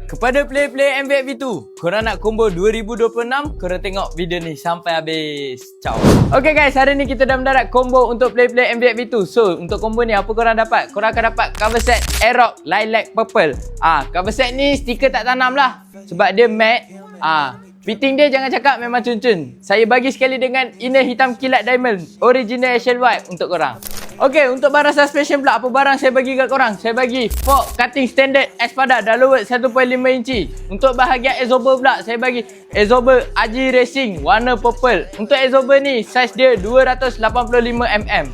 Kepada player-player MVP2, korang nak combo 2026, korang tengok video ni sampai habis. Ciao. Okay guys, hari ni kita dah mendarat combo untuk player-player MVP2. So, untuk combo ni apa korang dapat? Korang akan dapat cover set Aerox Lilac Purple. Cover set ni stiker tak tanam lah. Sebab dia matte. Fitting dia jangan cakap memang cun-cun. Saya bagi sekali dengan inner hitam kilat diamond original Asian white untuk korang. Okay, untuk barang suspension pula, apa barang saya bagi kat korang? Saya bagi fork cutting standard Espada Doloworld 1.5 inci. Untuk bahagian absorber pula, saya bagi absorber AJ Racing warna purple. Untuk absorber ni, saiz dia 285mm.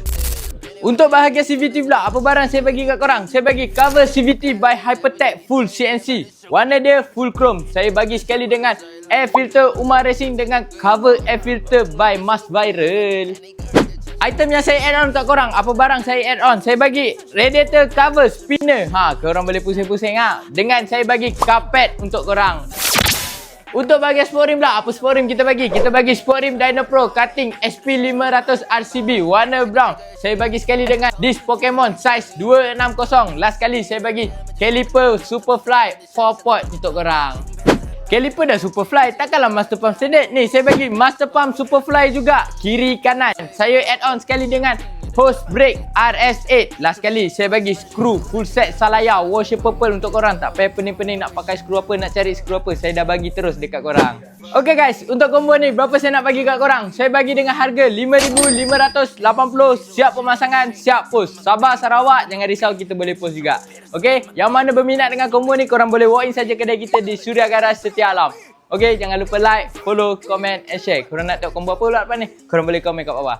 Untuk bahagian CVT pula, apa barang saya bagi kat korang? Saya bagi cover CVT by Hypertech full CNC. Warna dia full chrome. Saya bagi sekali dengan air filter Umar Racing dengan cover air filter by Mas Viral. Item yang saya add on kat korang, apa barang saya add on? Saya bagi radiator cover spinner. Korang boleh pusing-pusing dengan saya bagi carpet untuk korang. Untuk bahagian sport rim pula, apa sport rim kita bagi? Kita bagi sport rim Dyno Pro Cutting SP500 RCB warna brown. Saya bagi sekali dengan disc Pokemon size 260. Last kali saya bagi caliper Superfly 4 pot untuk korang. Caliper dah Superfly, takkanlah Master Pump standard. Ni saya bagi Master Pump Superfly juga, kiri kanan. Saya add on sekali dengan hose brake RS8. Last kali saya bagi skru full set Salaya washer purple untuk korang. Tak payah pening-pening nak pakai skru apa, nak cari skru apa. Saya dah bagi terus dekat korang. Okay guys, untuk combo ni berapa saya nak bagi kat korang? Saya bagi dengan harga RM5,580. Siap pemasangan, siap post. Sabah Sarawak, jangan risau, kita boleh post juga. Okay, yang mana berminat dengan combo ni, korang boleh walk in saja kedai kita di Suria Garage Setia Alam. Okay, jangan lupa like, follow, comment and share. Korang nak tengok combo apa pula lepas ni? Korang boleh komen kat bawah.